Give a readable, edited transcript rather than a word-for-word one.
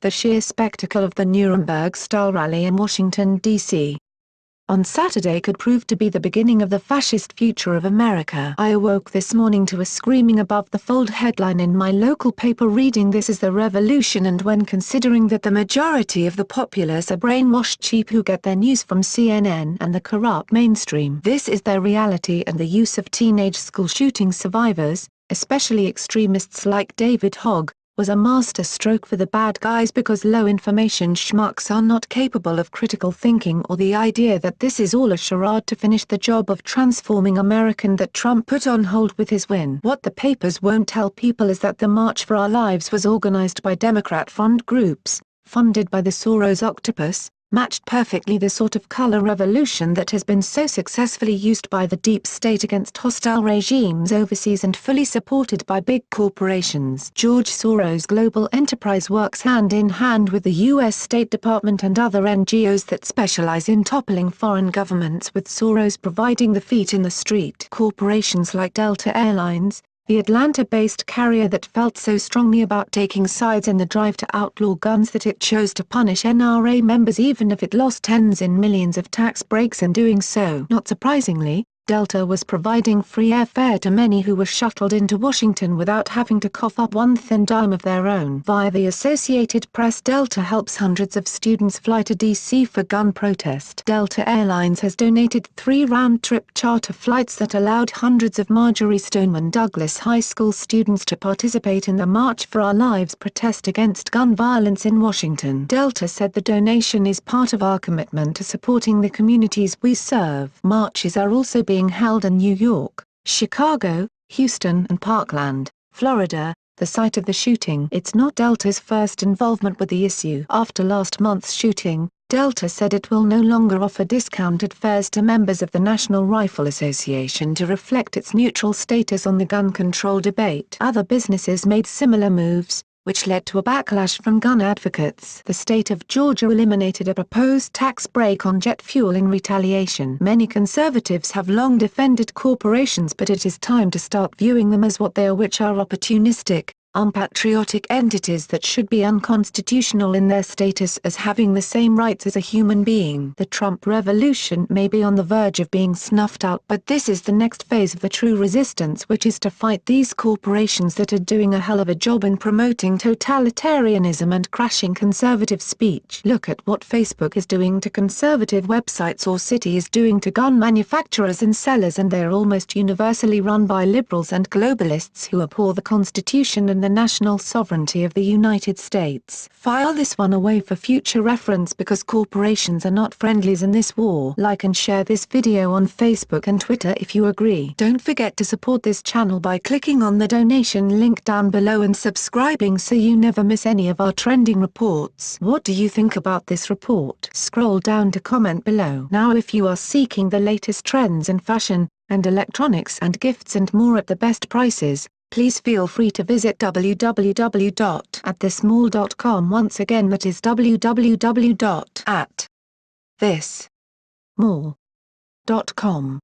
the sheer spectacle of the Nuremberg-style rally in Washington, D.C. on Saturday could prove to be the beginning of the fascist future of America. I awoke this morning to a screaming above the fold headline in my local paper reading "This is the revolution," and when considering that the majority of the populace are brainwashed sheep who get their news from CNN and the corrupt mainstream, this is their reality, and the use of teenage school shooting survivors, especially extremists like David Hogg, was a master stroke for the bad guys, because low-information schmucks are not capable of critical thinking or the idea that this is all a charade to finish the job of transforming American that Trump put on hold with his win. What the papers won't tell people is that the March for Our Lives was organized by Democrat front groups, funded by the Soros octopus, matched perfectly the sort of color revolution that has been so successfully used by the deep state against hostile regimes overseas and fully supported by big corporations. George Soros' global enterprise works hand in hand with the U.S. State Department and other NGOs that specialize in toppling foreign governments, with Soros providing the feet in the street. Corporations like Delta Airlines, the Atlanta-based carrier that felt so strongly about taking sides in the drive to outlaw guns that it chose to punish NRA members even if it lost tens in millions of tax breaks in doing so. Not surprisingly, Delta was providing free airfare to many who were shuttled into Washington without having to cough up one thin dime of their own. Via the Associated Press, Delta helps hundreds of students fly to D.C. for gun protest. Delta Airlines has donated 3 round-trip charter flights that allowed hundreds of Marjory Stoneman Douglas High School students to participate in the March for Our Lives protest against gun violence in Washington. Delta said the donation is part of our commitment to supporting the communities we serve. Marches are also being held in New York, Chicago, Houston and Parkland, Florida, the site of the shooting. It's not Delta's first involvement with the issue. After last month's shooting, Delta said it will no longer offer discounted fares to members of the National Rifle Association to reflect its neutral status on the gun control debate. Other businesses made similar moves, which led to a backlash from gun advocates. The state of Georgia eliminated a proposed tax break on jet fuel in retaliation. Many conservatives have long defended corporations, but it is time to start viewing them as what they are, which are opportunistic, unpatriotic entities that should be unconstitutional in their status as having the same rights as a human being. The Trump revolution may be on the verge of being snuffed out, but this is the next phase of the true resistance, which is to fight these corporations that are doing a hell of a job in promoting totalitarianism and crashing conservative speech. Look at what Facebook is doing to conservative websites or Citi is doing to gun manufacturers and sellers, and they are almost universally run by liberals and globalists who abhor the Constitution and the national sovereignty of the United States. File this one away for future reference, because corporations are not friendlies in this war. Like and share this video on Facebook and Twitter if you agree. Don't forget to support this channel by clicking on the donation link down below and subscribing so you never miss any of our trending reports. What do you think about this report? Scroll down to comment below. Now, if you are seeking the latest trends in fashion and electronics and gifts and more at the best prices, please feel free to visit www.atthismall.com. Once again, that is www.atthismall.com.